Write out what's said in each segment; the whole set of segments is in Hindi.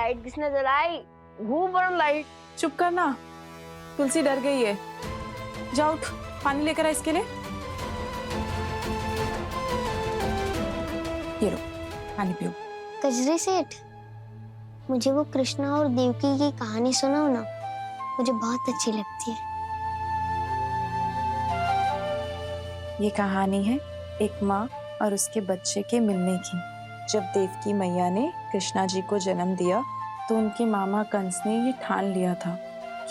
लाइट किसने जलाई? घूम पर लाइट। चुप कर ना, तुलसी डर गई है। जाओ उठ, पानी लेकर आ इसके लिए। ये लो पानी पियो। कजरी सेठ, मुझे वो कृष्णा और देवकी की कहानी सुनाओ ना, मुझे बहुत अच्छी लगती है। ये कहानी है एक माँ और उसके बच्चे के मिलने की। जब देवकी मैया ने कृष्णा जी को जन्म दिया तो उनके मामा कंस ने ये ठान लिया था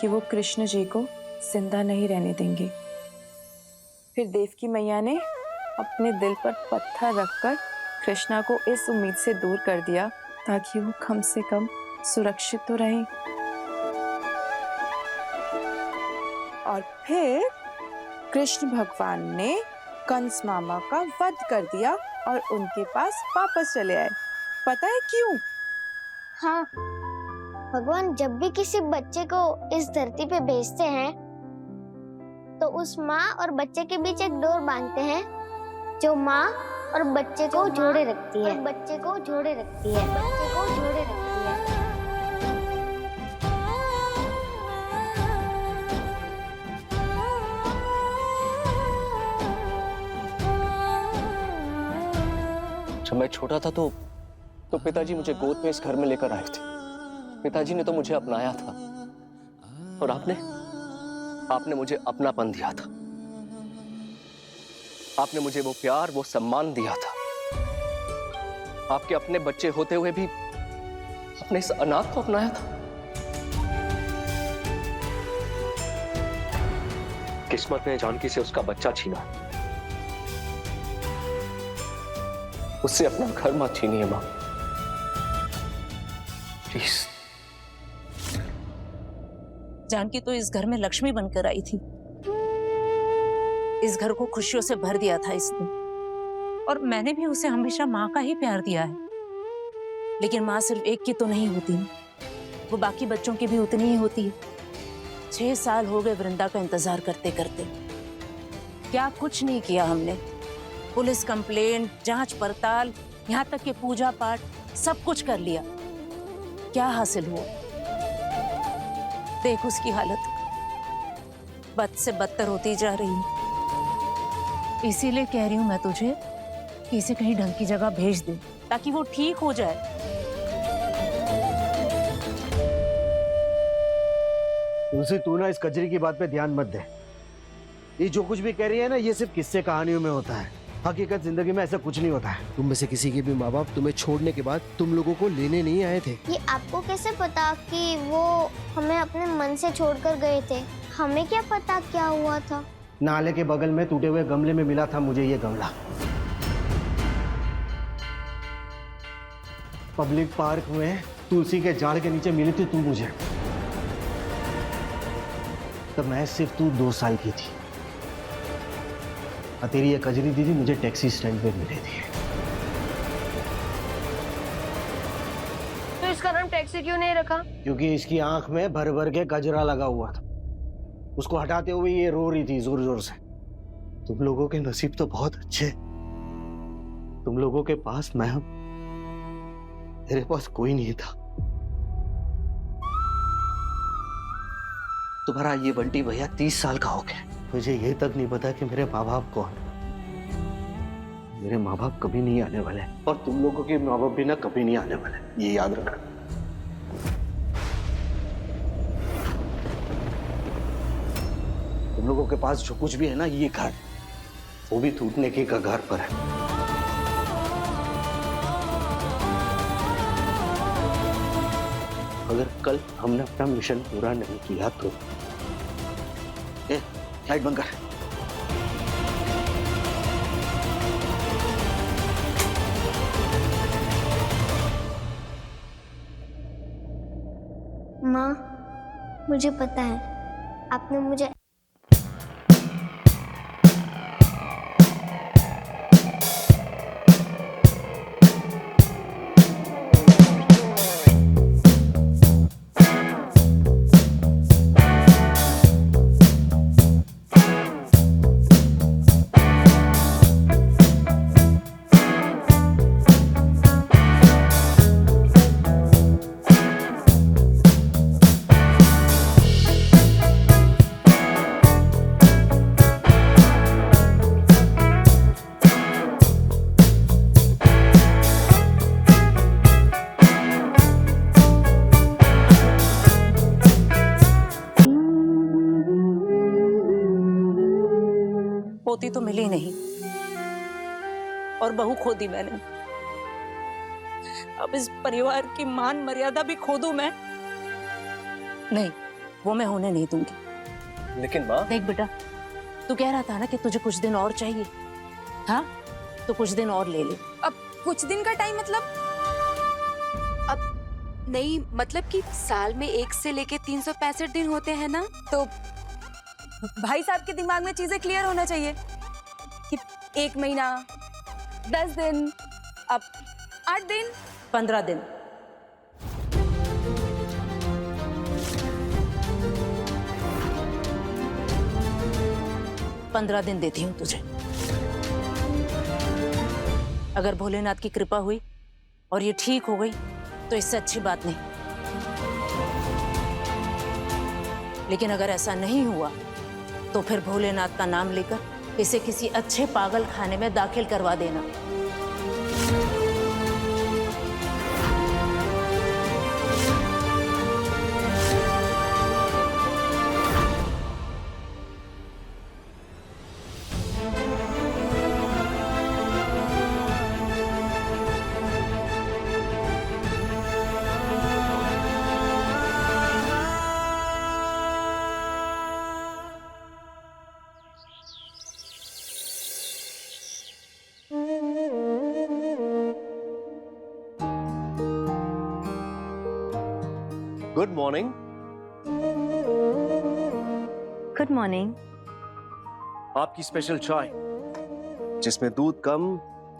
कि वो कृष्ण जी को जिंदा नहीं रहने देंगे। फिर देवकी मैया ने अपने दिल पर पत्थर रखकर कृष्णा को इस उम्मीद से दूर कर दिया ताकि वो कम से कम सुरक्षित तो रहे। और फिर कृष्ण भगवान ने कंस मामा का वध कर दिया और उनके पास वापस चले आए। पता है क्यों? हाँ, भगवान जब भी किसी बच्चे को इस धरती पे भेजते हैं तो उस माँ और बच्चे के बीच एक डोर बांधते हैं जो माँ और बच्चे को जोड़े रखती है, बच्चे को जोड़े रखती है, बच्चे को जोड़े रखती है। जब मैं छोटा था तो पिताजी मुझे गोद में इस घर में लेकर आए थे। पिताजी ने तो मुझे अपनाया था और आपने मुझे अपनापन दिया था। आपने मुझे वो प्यार, वो सम्मान दिया था। आपके अपने बच्चे होते हुए भी आपने इस अनाथ को अपनाया था। किस्मत ने जानकी से उसका बच्चा छीना, उससे अपना घर मत छीनिए मां, प्लीज। जानकी तो इस घर में लक्ष्मी बनकर आई थी। इस घर को खुशियों से भर दिया था इसने, और मैंने भी उसे हमेशा माँ का ही प्यार दिया है। लेकिन माँ सिर्फ एक की तो नहीं होती, वो बाकी बच्चों की भी उतनी ही होती है। 6 साल हो गए वृंदा का इंतजार करते करते, क्या कुछ नहीं किया हमने। पुलिस कंप्लेंट, जांच पड़ताल, यहाँ तक कि पूजा पाठ सब कुछ कर लिया। क्या हासिल हुआ? देख उसकी हालत बद से बदतर होती जा रही है। इसीलिए कह रही हूं मैं तुझे कि इसे कहीं ढंग की जगह भेज दे ताकि वो ठीक हो जाए। तुलसी, तू ना इस कजरी की बात पे ध्यान मत दे। ये जो कुछ भी कह रही है ना, ये सिर्फ किस्से कहानियों में होता है। हकीकत जिंदगी में ऐसा कुछ नहीं होता है। तुम में से किसी के भी माँ बाप तुम्हें छोड़ने के बाद तुम लोगों को लेने नहीं आए थे। ये आपको कैसे पता कि वो हमें अपने मन से छोड़कर गए थे? हमें क्या पता क्या हुआ था? नाले के बगल में टूटे हुए गमले में मिला था मुझे ये गमला। पब्लिक पार्क में तुलसी के झाड़ के नीचे मिली थी तू मुझे। तब मैं सिर्फ तू 2 साल की थी और तेरी ये कजरी दीदी मुझे टैक्सी स्टैंड पे मिली थी। तो इसका नाम टैक्सी क्यों नहीं रखा? क्योंकि इसकी आंख में भर भर के कजरा लगा हुआ था। उसको हटाते हुए ये रो रही थी जोर जोर से। तुम लोगों के नसीब तो बहुत अच्छे। तुम लोगों के पास मैं हूं, मेरे पास कोई नहीं था। तुम्हारा ये बंटी भैया 30 साल का हो गया, मुझे ये तक नहीं पता कि मेरे माँ बाप कौन। मेरे माँ बाप कभी नहीं आने वाले और तुम लोगों के माँ बाप भी ना कभी नहीं आने वाले, ये याद रखना। तुम लोगों के पास जो कुछ भी है ना, ये घर वो भी टूटने के कगार पर है। अगर कल हमने अपना मिशन पूरा नहीं किया तो लाइट बंद कर। माँ, मुझे पता है आपने मुझे पोती तो मिली नहीं और बहू खो दी मैंने। अब इस परिवार की मान मर्यादा भी खो दूं मैं? नहीं, वो मैं होने नहीं दूंगी। लेकिन माँ, देख बेटा, तू कह रहा था ना कि तुझे कुछ दिन और चाहिए, हाँ? तो कुछ दिन और ले ले। अब कुछ दिन का टाइम मतलब? अब नहीं, मतलब कि साल में 1 से लेके 365 दिन होते हैं ना, तो भाई साहब के दिमाग में चीजें क्लियर होना चाहिए कि 1 महीना, 10 दिन, अब 8 दिन, 15 दिन। पंद्रह दिन देती हूँ तुझे। अगर भोलेनाथ की कृपा हुई और ये ठीक हो गई तो इससे अच्छी बात नहीं, लेकिन अगर ऐसा नहीं हुआ तो फिर भोलेनाथ का नाम लेकर इसे किसी अच्छे पागल खाने में दाखिल करवा देना। Good morning. Good morning. आपकी स्पेशल चाय जिसमें दूध कम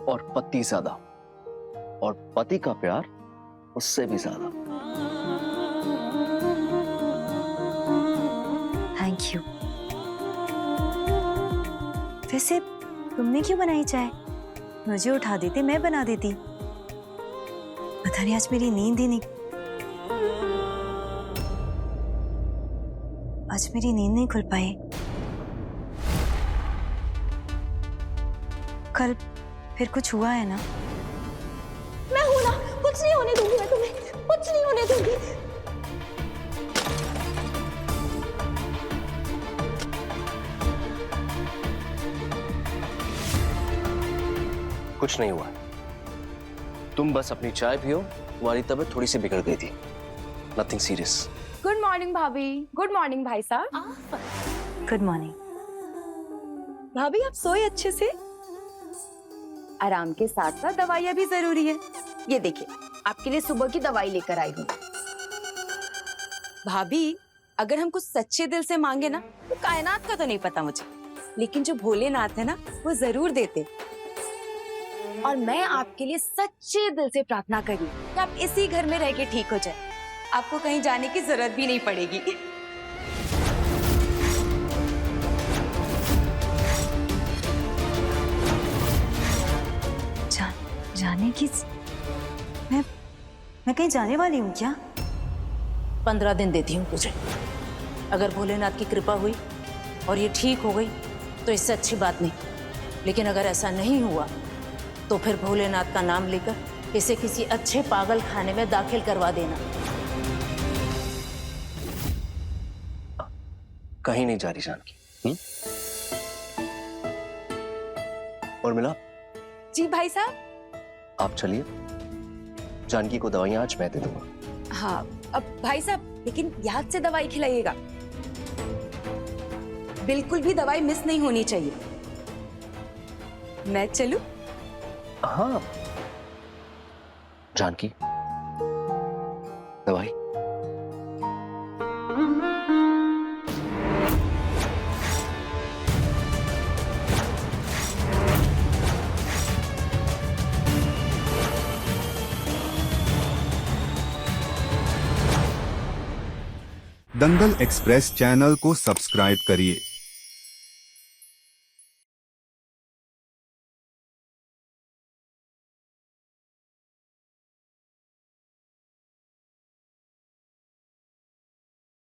और पत्ती ज्यादा, और पति का प्यार उससे भी ज्यादा। Thank you. वैसे तुमने क्यों बनाई चाय? मुझे उठा देते, मैं बना देती। पता नहीं आज मेरी नींद ही नहीं, आज मेरी नींद नहीं खुल पाई। कल फिर कुछ हुआ है ना? मैं हूं ना, कुछ नहीं होने दूंगी, मैं तुम्हें कुछ नहीं होने दूंगी। कुछ नहीं हुआ, तुम बस अपनी चाय पियो। तुम्हारी तबीयत थोड़ी सी बिगड़ गई थी, नथिंग सीरियस। गुड मॉर्निंग भाभी। गुड मॉर्निंग भाई साहब। Good morning. भाभी आप सोए अच्छे से? आराम के साथ साथ दवाइयाँ भी जरूरी है। ये देखिए, आपके लिए सुबह की दवाई लेकर आई हूँ। भाभी, अगर हम कुछ सच्चे दिल से मांगे ना, तो कायनात का तो नहीं पता मुझे, लेकिन जो भोलेनाथ है ना, वो जरूर देते। और मैं आपके लिए सच्चे दिल से प्रार्थना करी कि आप इसी घर में रह के ठीक हो जाए, आपको कहीं जाने की जरूरत भी नहीं पड़ेगी। जाने की? मैं कहीं जाने वाली हूँ क्या? 15 दिन देती हूँ तुझे। अगर भोलेनाथ की कृपा हुई और ये ठीक हो गई तो इससे अच्छी बात नहीं, लेकिन अगर ऐसा नहीं हुआ तो फिर भोलेनाथ का नाम लेकर इसे किसी अच्छे पागल खाने में दाखिल करवा देना। कहीं नहीं जा रही जानकी। और मिला? जी भाई साहब। आप चलिए, जानकी को दवाइयां आज मैं दे दूंगा। हाँ, अब भाई साहब लेकिन याद से दवाई खिलाइएगा, बिल्कुल भी दवाई मिस नहीं होनी चाहिए। मैं चलूं? हाँ जानकी, दवाई। दंगल एक्सप्रेस चैनल को सब्सक्राइब करिए